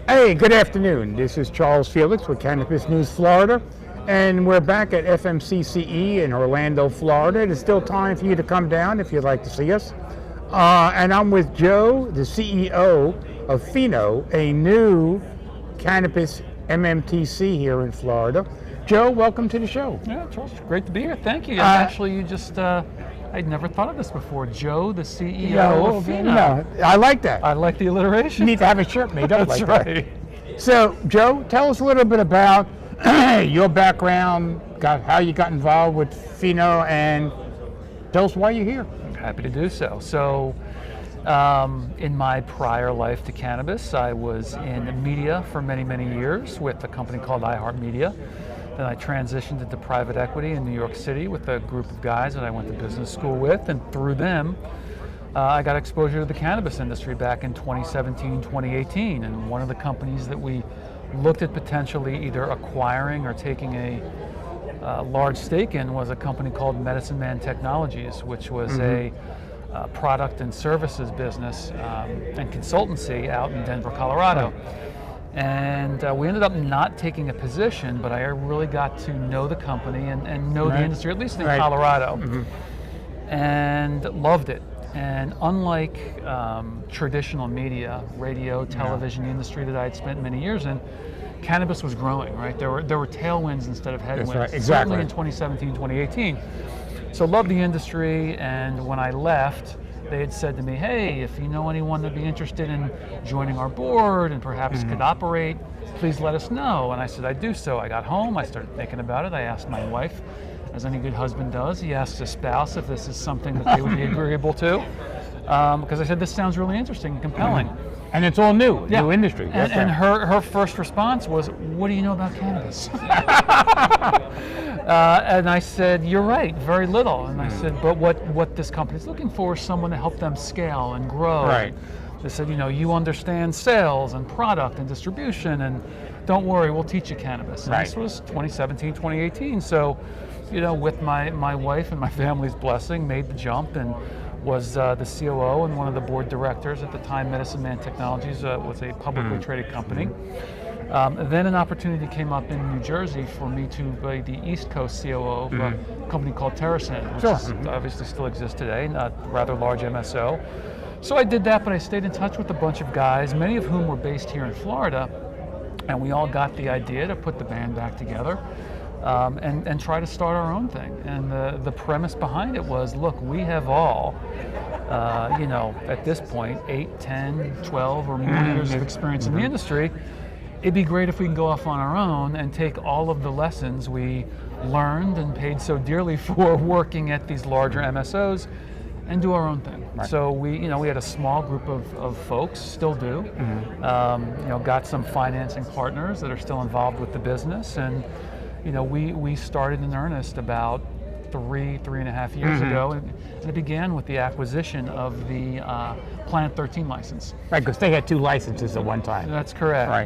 Hey, good afternoon. This is Charles Felix with Cannabis News Florida, and we're back at FMCCE in Orlando, Florida. There's still time for you to come down if you'd like to see us. And I'm with Joe, the CEO of Fino, a new cannabis MMTC here in Florida. Joe, welcome to the show. Yeah, Charles, great to be here. Thank you. Actually, you just, I'd never thought of this before. Joe, the CEO of Fino. No, I like that. I like the alliteration. You need to have a shirt made up That's like right. that. So, Joe, tell us a little bit about your background, how you got involved with Fino, and tell us why you're here. Happy to do so. So, in my prior life to cannabis, I was in media for many, many years with a company called iHeartMedia. Then I transitioned into private equity in New York City with a group of guys that I went to business school with, and through them, I got exposure to the cannabis industry back in 2017, 2018, and one of the companies that we looked at potentially either acquiring or taking a large stake in was a company called Medicine Man Technologies, which was a product and services business and consultancy out in Denver, Colorado. And we ended up not taking a position, but I really got to know the company and know the industry, at least in Colorado, and loved it. And unlike traditional media, radio, television industry that I had spent many years in, cannabis was growing, right? There were tailwinds instead of headwinds, That's right. Exactly. certainly in 2017, 2018. So loved the industry, and when I left, they had said to me, hey, if you know anyone that'd be interested in joining our board and perhaps could operate, please let us know. And I said, I'd do so. I got home, I started thinking about it. I asked my wife, as any good husband does, he asks his spouse if this is something that they would be agreeable to. Because I said, this sounds really interesting and compelling. And it's all new, new industry. And her first response was, what do you know about cannabis? And I said, you're right, very little. And I said, but what this company's looking for is someone to help them scale and grow. Right. They said, you understand sales and product and distribution, and don't worry, we'll teach you cannabis. And this was 2017, 2018. So, with my wife and my family's blessing, made the jump and was the COO and one of the board directors at the time. Medicine Man Technologies was a publicly traded company. Then an opportunity came up in New Jersey for me to be the East Coast COO of a company called TerraSyn, which obviously still exists today, a rather large MSO. So I did that, but I stayed in touch with a bunch of guys, many of whom were based here in Florida, and we all got the idea to put the band back together and try to start our own thing. And the premise behind it was, look, we have all, at this point, 8, 10, 12 or more years of experience in the industry. It'd be great if we can go off on our own and take all of the lessons we learned and paid so dearly for working at these larger MSOs and do our own thing. So we had a small group of folks, still do. Got some financing partners that are still involved with the business, and we started in earnest about 3.5 years ago, and it began with the acquisition of the Planet 13 license. Right, because they had 2 licenses at one time. That's correct. Right.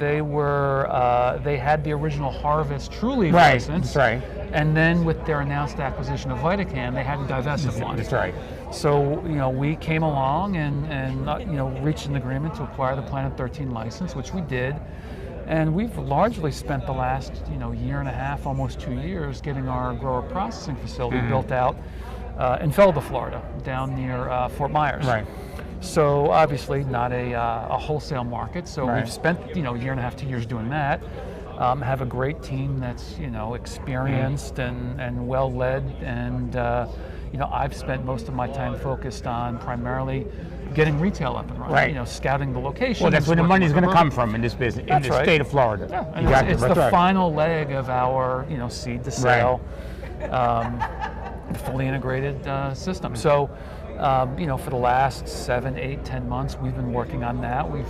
They had the original Harvest True Leaf license. That's right. And then with their announced acquisition of VitaCann, they had to divest of one. That's right. So we came along and reached an agreement to acquire the Planet 13 license, which we did. And we've largely spent the last year and a half, almost 2 years, getting our grower processing facility built out in Felda, Florida, down near Fort Myers. Right. So obviously not a wholesale market. So we've spent a year and a half, 2 years doing that. Have a great team that's experienced and well led, and I've spent most of my time focused on primarily getting retail up and running, scouting the locations. Well, that's where the money's going to come from in this business, in the state of Florida. Yeah, and it's the final leg of our, seed to sale, fully integrated system. So, for the last 7, 8, 10 months, we've been working on that. We've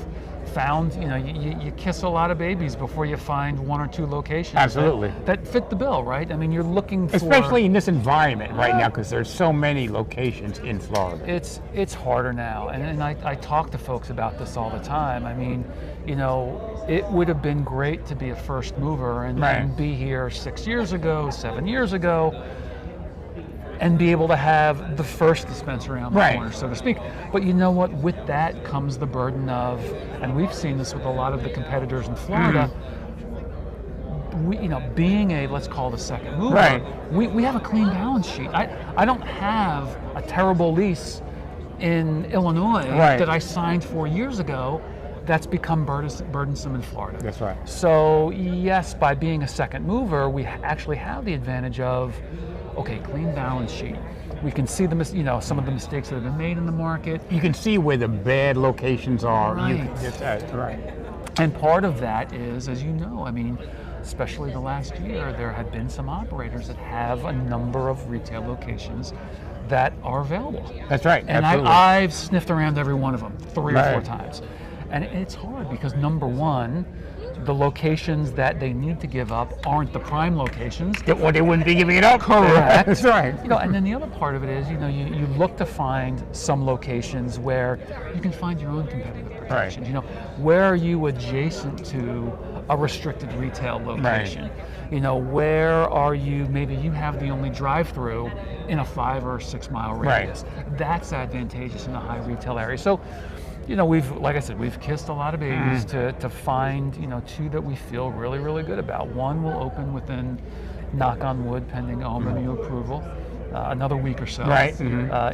found, you kiss a lot of babies before you find 1 or 2 locations that fit the bill, right? I mean, you're looking for... Especially in this environment right now, because there's so many locations in Florida. It's harder now, and I talk to folks about this all the time. I mean, it would have been great to be a first mover and be here 6 years ago, 7 years ago. and be able to have the first dispensary on the corner, so to speak. But you know what? With that comes the burden of, and we've seen this with a lot of the competitors in Florida, being a, let's call it a second mover, we have a clean balance sheet. I don't have a terrible lease in Illinois that I signed 4 years ago that's become burdensome in Florida. That's right. So yes, by being a second mover, we actually have the advantage of, okay, clean balance sheet. We can see some of the mistakes that have been made in the market. You can see where the bad locations are. Right. And part of that is, as you know, I mean, especially the last year, there had been some operators that have a number of retail locations that are available. That's right. And absolutely. I've sniffed around every one of them 3 or 4 times. And it's hard because, number one, the locations that they need to give up aren't the prime locations. Or they wouldn't be giving it up. Correct. That's right. And then the other part of it is, you look to find some locations where you can find your own competitive protections. Where are you adjacent to a restricted retail location? Where are you, maybe you have the only drive-through in a 5 or 6 mile radius. That's advantageous in a high retail area. So, like I said, we've kissed a lot of babies to find, 2 that we feel really, really good about. One will open within, knock on wood, pending OMMU approval, another week or so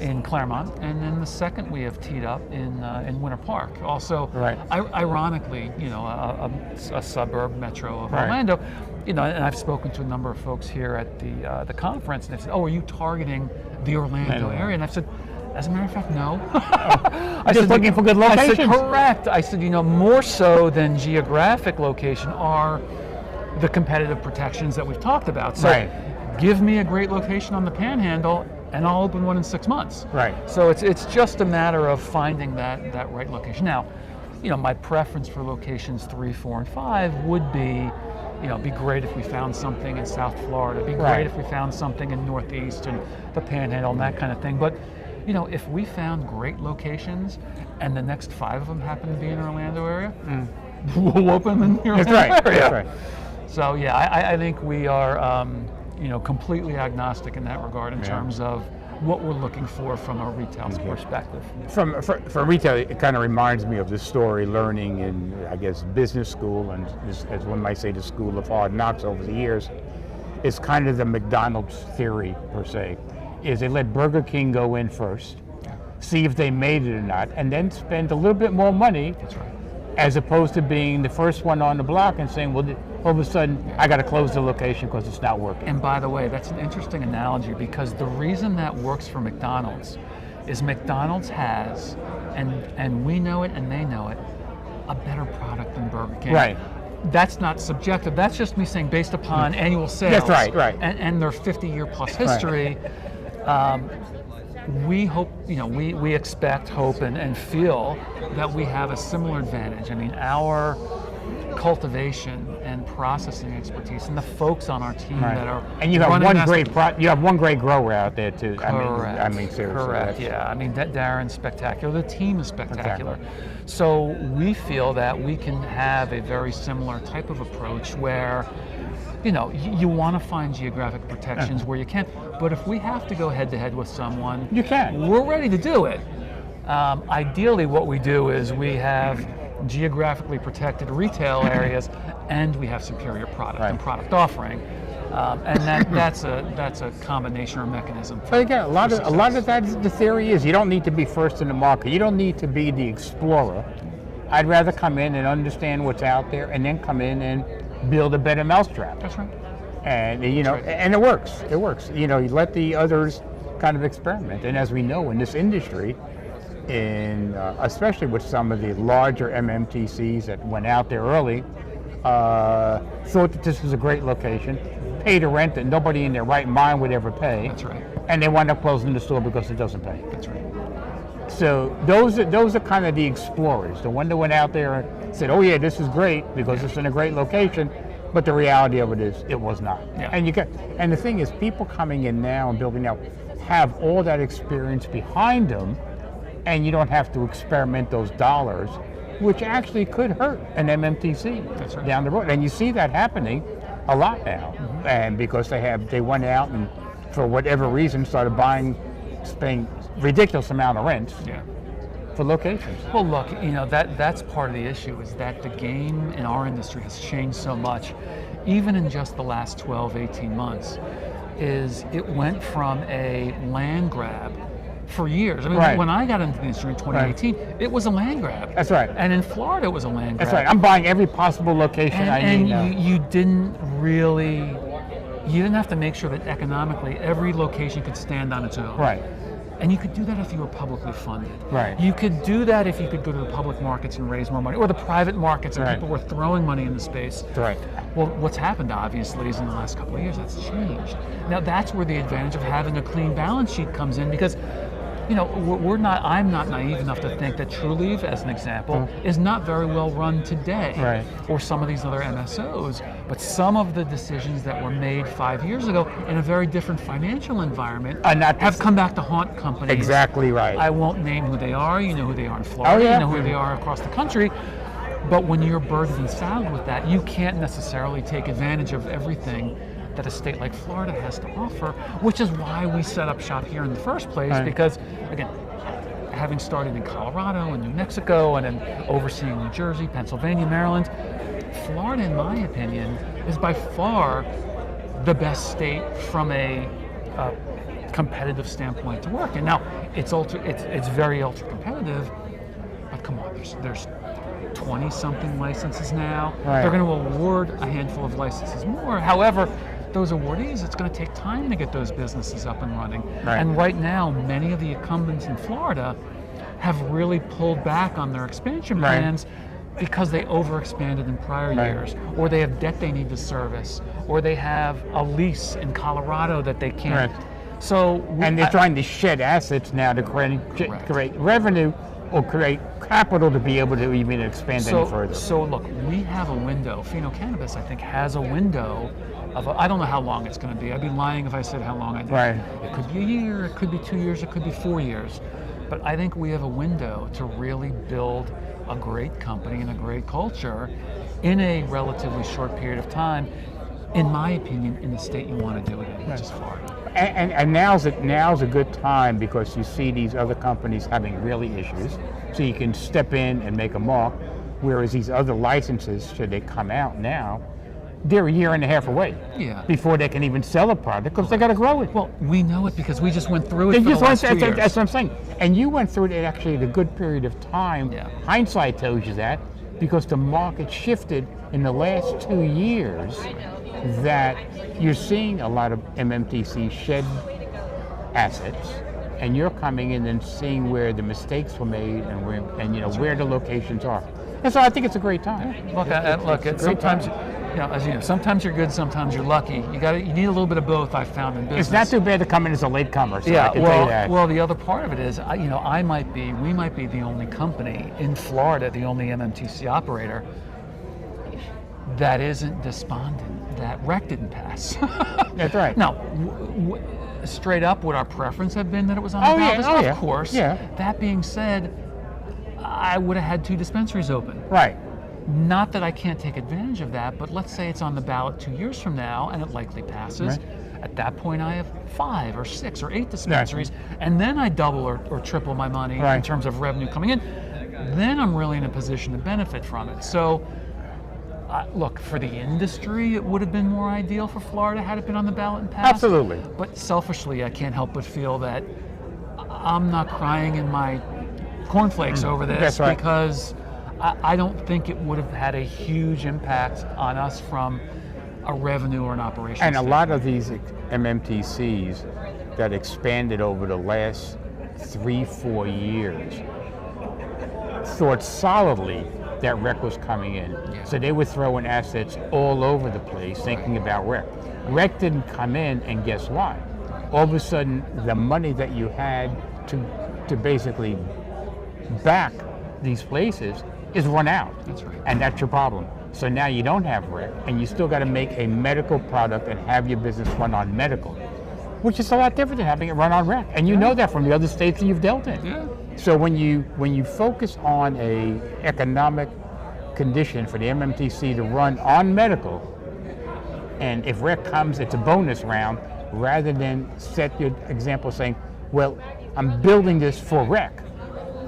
in Claremont. And then the second we have teed up in Winter Park. Also, ironically, a suburb metro of Orlando. And I've spoken to a number of folks here at the conference, and they said, "Oh, are you targeting the Orlando area?" And I've said, as a matter of fact, no. I said, looking for good locations. I said, correct. I said, more so than geographic location are the competitive protections that we've talked about. So give me a great location on the Panhandle, and I'll open one in 6 months. So it's just a matter of finding that right location. Now, my preference for locations 3, 4, and 5 would be, be great if we found something in South Florida. Be great if we found something in Northeast and the Panhandle and that kind of thing. But if we found great locations and the next 5 of them happen to be in the Orlando area, we'll open them in the Orlando area. That's right. So I think we are completely agnostic in that regard in terms of what we're looking for from a retail perspective. From retail, it kind of reminds me of the story learning in, I guess, business school, and as one might say, the school of hard knocks over the years. It's kind of the McDonald's theory, per se. Is they let Burger King go in first, see if they made it or not, and then spend a little bit more money. That's right. As opposed to being the first one on the block and saying, well, all of a sudden, I got to close the location because it's not working. And by the way, that's an interesting analogy, because the reason that works for McDonald's is McDonald's has, and we know it and they know it, a better product than Burger King. That's not subjective. That's just me saying based upon annual sales. That's right. And their 50-year plus history. We hope, we expect, hope, and feel that we have a similar advantage. I mean, our cultivation and processing expertise, and the folks on our team that are and you have one great grower out there too. Correct. I mean seriously. Correct. Yeah. I mean, Darren's spectacular. The team is spectacular. So we feel that we can have a very similar type of approach where, you want to find geographic protections where you can, but if we have to go head to head with someone, you can. We're ready to do it. Ideally, what we do is we have geographically protected retail areas, and we have superior product and product offering, and that's a combination or mechanism. But again, a lot of that, the theory is you don't need to be first in the market. You don't need to be the explorer. I'd rather come in and understand what's out there, and then come in and build a better mousetrap. That's right. And and it works. It works. You let the others kind of experiment. And as we know in this industry, especially with some of the larger MMTCs that went out there early, thought that this was a great location, paid a rent that nobody in their right mind would ever pay. That's right. And they wind up closing the store because it doesn't pay. That's right. So those are kind of the explorers, the one that went out there and said, "Oh yeah, this is great because it's in a great location," but the reality of it is it was not. Yeah. And the thing is, people coming in now and building out have all that experience behind them, and you don't have to experiment those dollars, which actually could hurt an MMTC down the road. And you see that happening a lot now, and because they went out and for whatever reason, started spending ridiculous amount of rent Yeah. for locations. Well, look, that's part of the issue is that the game in our industry has changed so much, even in just the last 12, 18 months, is it went from a land grab for years. I mean, Right. when I got into the industry in 2018, it was a land grab. That's right. And in Florida, it was a land grab. That's right. I'm buying every possible location I need now. And you didn't have to make sure that economically every location could stand on its own. Right. And you could do that if you were publicly funded. Right. You could do that if you could go to the public markets and raise more money, or the private markets and Right. people were throwing money in the space. Right. Well, what's happened obviously is in the last couple of years that's changed. Now that's where the advantage of having a clean balance sheet comes in, because I'm not naive enough to think that TrueLeaf, as an example, is not very well run today, Right. or some of these other MSOs. But some of the decisions that were made 5 years ago in a very different financial environment have come back to haunt companies. Exactly right. I won't name who they are. You know who they are in Florida. Oh, yeah. You know who they are across the country. But when you're burdened and saddled with that, you can't necessarily take advantage of everything that a state like Florida has to offer, which is why we set up shop here in the first place. Right. Because, again, having started in Colorado and New Mexico and then overseeing New Jersey, Pennsylvania, Maryland, Florida, in my opinion, is by far the best state from a competitive standpoint to work in. Now, it's very ultra competitive, but come on, there's 20-something licenses now. Right. They're going to award a handful of licenses more. However, those awardees, it's going to take time to get those businesses up and running. Right. And right now, many of the incumbents in Florida have really pulled back on their expansion Right. plans because they overexpanded in prior Right. years, or they have debt they need to service, or they have a lease in Colorado that they can't. Right. So And they're trying to shed assets now to create revenue or create capital to be able to even expand any further. So look, we have a window. Fino Cannabis, I think, has a window of I don't know how long it's going to be. I'd be lying if I said how long I did. Right. It could be a year, it could be 2 years, it could be 4 years. But I think we have a window to really build a great company and a great culture in a relatively short period of time, in my opinion, in the state you want to do it in, which is Florida. And now's a good time because you see these other companies having really issues, so you can step in and make a mark. Whereas these other licenses, should they come out now, they're a year and a half away before they can even sell a product because they got to grow it. Well, we know it because we just went through it for the last 2 years. That's what I'm saying. And you went through it actually at a good period of time. Yeah. Hindsight tells you that because the market shifted in the last 2 years, that you're seeing a lot of MMTC shed assets, and you're coming in and seeing where the mistakes were made and where the locations are. And so I think it's a great time. Sometimes, sometimes you're good, sometimes you're lucky. You need a little bit of both. I've found in business. It's not too bad to come in as a latecomer. So I can tell you that. Well, the other part of it is, we might be the only company in Florida, the only MMTC operator that isn't despondent that rec didn't pass. That's right. Now, straight up, would our preference have been that it was on the ballot? Of course. Yeah. That being said, I would have had 2 dispensaries open. Right. Not that I can't take advantage of that, but let's say it's on the ballot 2 years from now and it likely passes. Right. At that point, I have 5 or 6 or 8 dispensaries, and then I double or triple my money in terms of revenue coming in. Then I'm really in a position to benefit from it. So, look, for the industry, it would have been more ideal for Florida had it been on the ballot and passed. Absolutely. But selfishly, I can't help but feel that I'm not crying in my cornflakes over this. That's right. Because I don't think it would have had a huge impact on us from a revenue or an operation. And a lot of these MMTCs that expanded over the last 3-4 years thought solidly that rec was coming in. Yeah. So they were throwing assets all over the place thinking about rec. Rec didn't come in, and guess what? All of a sudden, the money that you had to basically back these places is run out. That's right. And that's your problem. So now you don't have rec, and you still got to make a medical product and have your business run on medical, which is a lot different than having it run on rec. And you know that from the other states that you've dealt in. Yeah. So when you focus on a economic condition for the MMTC to run on medical, and if rec comes, it's a bonus round, rather than set your example saying, well, I'm building this for rec.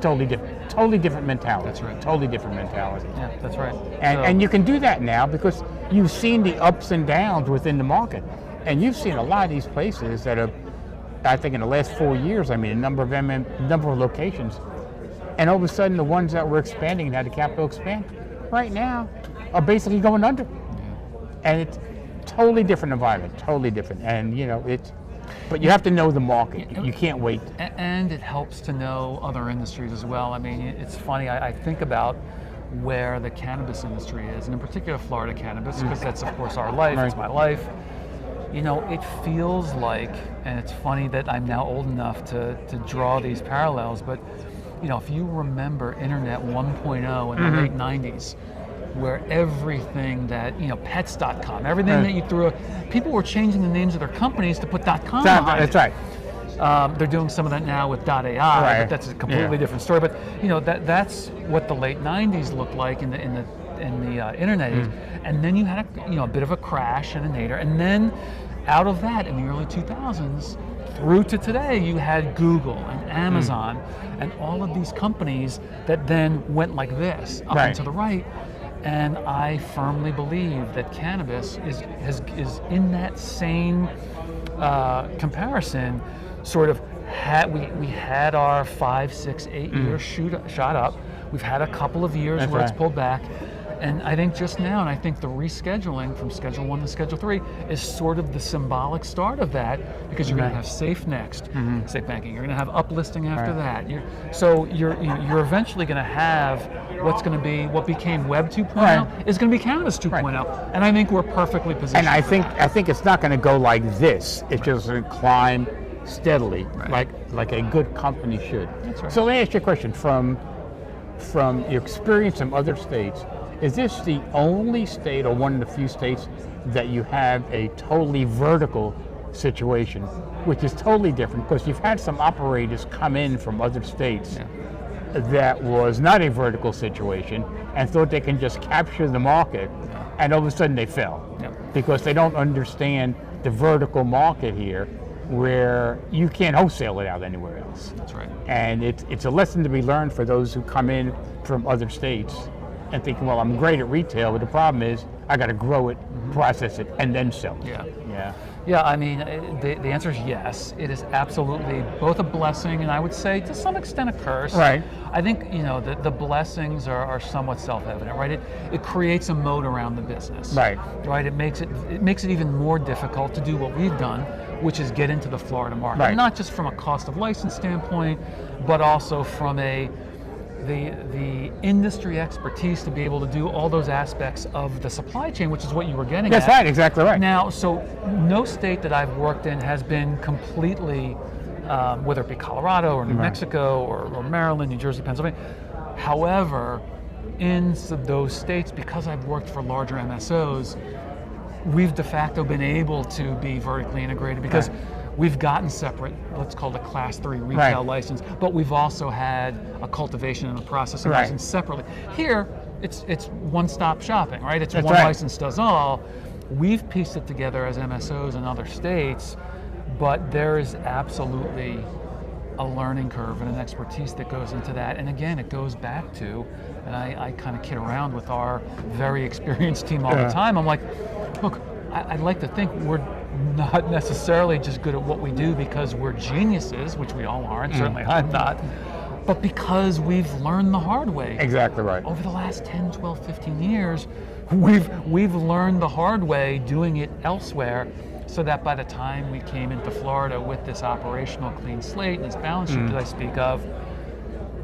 Totally different mentality. That's right. Totally different mentality. Yeah, that's right. And you can do that now because you've seen the ups and downs within the market. And you've seen a lot of these places that have, I think in the last 4 years, I mean, a number of locations. And all of a sudden, the ones that were expanding and had the capital expand, right now, are basically going under. And it's totally different environment, totally different. And but you have to know the market. You can't wait. And it helps to know other industries as well. I mean, it's funny, I think about where the cannabis industry is, and in particular Florida cannabis, because that's of course our life, it's my life. It feels like, and it's funny that I'm now old enough to draw these parallels, but if you remember Internet 1.0 in the late 90s, where everything that, pets.com, everything that you threw, people were changing the names of their companies to put .com behind it. That's right. They're doing some of that now with .ai, but that's a completely different story. But that's what the late '90s looked like in the internet age. And then you had a bit of a crash and a nadir, and then out of that in the early 2000s through to today, you had Google and Amazon and all of these companies that then went like this up and to the right. And I firmly believe that cannabis is in that same comparison. Sort of we had our 5, 6, 8 years shot up. We've had a couple of years where it's pulled back. And I think just now, and I think the rescheduling from Schedule 1 to Schedule 3 is sort of the symbolic start of that, because you're going to have SAFE next, SAFE banking. You're going to have uplisting after that. You're eventually going to have what became Web 2.0 is going to be Cannabis 2.0, and I think we're perfectly positioned. And I think it's not going to go like this. It's just going to climb steadily, like a good company should. That's right. So let me ask you a question from your experience in other states. Is this the only state or one of the few states that you have a totally vertical situation, which is totally different? Because you've had some operators come in from other states that was not a vertical situation and thought they can just capture the market, and all of a sudden they fell because they don't understand the vertical market here, where you can't wholesale it out anywhere else. That's right. And it's a lesson to be learned for those who come in from other states and thinking, well, I'm great at retail, but the problem is I got to grow it, process it, and then sell it. Yeah, I mean, the answer is yes. It is absolutely both a blessing and I would say to some extent a curse. Right. I think, the blessings are somewhat self-evident, right? It creates a moat around the business. Right. It makes it even more difficult to do what we've done, which is get into the Florida market. Not just from a cost of license standpoint, but also from the industry expertise to be able to do all those aspects of the supply chain, which is what you were getting at. That's right, exactly right. Now, so no state that I've worked in has been completely, whether it be Colorado or New Mexico or Maryland, New Jersey, Pennsylvania. However, in those states, because I've worked for larger MSOs, we've de facto been able to be vertically integrated because we've gotten separate, let's call it a Class 3 retail license, but we've also had a cultivation and a processing license separately. Here, it's one-stop shopping, right? It's one license does all. We've pieced it together as MSOs in other states, but there is absolutely a learning curve and an expertise that goes into that. And again, it goes back to, and I kind of kid around with our very experienced team all the time. I'm like, look, I'd like to think we're not necessarily just good at what we do because we're geniuses, which we all are, and certainly I'm not, but because we've learned the hard way. Exactly right. Over the last 10, 12, 15 years, we've learned the hard way doing it elsewhere, so that by the time we came into Florida with this operational clean slate and this balance sheet that I speak of,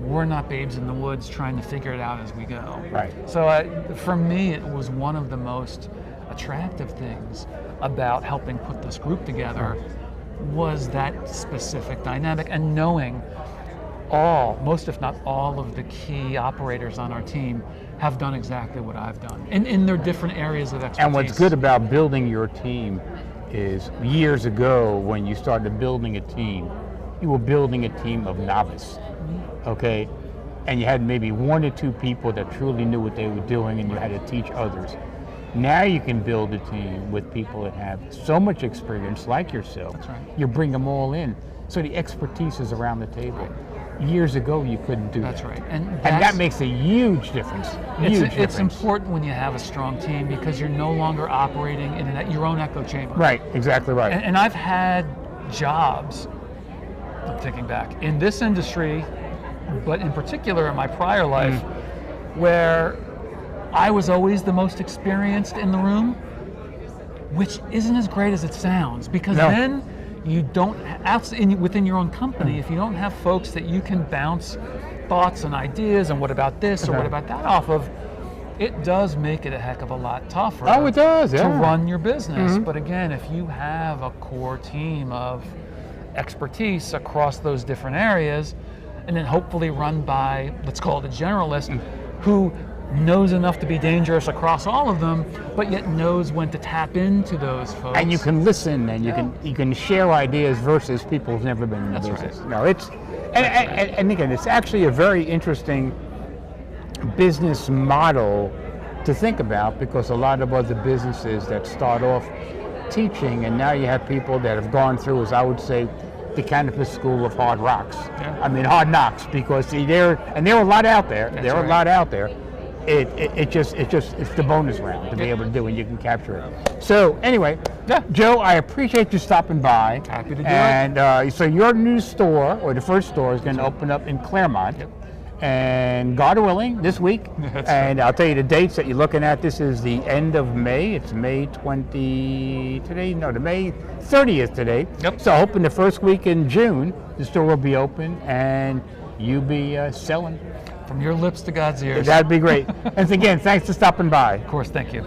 we're not babes in the woods trying to figure it out as we go. Right. So for me, it was one of the most attractive things about helping put this group together was that specific dynamic, and knowing most if not all of the key operators on our team have done exactly what I've done in their different areas of expertise. And what's good about building your team is years ago when you started building a team, you were building a team of novice, okay? And you had maybe 1 or 2 people that truly knew what they were doing and you had to teach others. Now you can build a team with people that have so much experience like yourself. That's right. You bring them all in. So the expertise is around the table. Years ago, you couldn't do That's that. right. And that makes a huge difference. It's important when you have a strong team because you're no longer operating in your own echo chamber. Right, exactly right. And I've had jobs, I'm thinking back, in this industry, but in particular in my prior life, where I was always the most experienced in the room, which isn't as great as it sounds, because then you don't, within your own company, if you don't have folks that you can bounce thoughts and ideas and what about this or what about that off of, it does make it a heck of a lot tougher to run your business. But again, if you have a core team of expertise across those different areas, and then hopefully run by, let's call it a generalist, who knows enough to be dangerous across all of them, but yet knows when to tap into those folks. And you can listen, and you can share ideas versus people who've never been in the business. Right. No, it's and again, it's actually a very interesting business model to think about, because a lot of other businesses that start off teaching, and now you have people that have gone through, as I would say, the cannabis school of hard rocks. I mean hard knocks, because there are a lot out there. There are a lot out there. It's the bonus round to be able to do, and you can capture it. So anyway, Joe, I appreciate you stopping by. Happy to do it. And so your new store, or the first store, is going to open up in Claremont. And God willing, this week. And I'll tell you the dates that you're looking at. This is the end of May. It's May 20 today. No, the May 30th today. So hoping the first week in June, the store will be open and you'll be selling. From your lips to God's ears. That'd be great. And again, thanks for stopping by. Of course, thank you.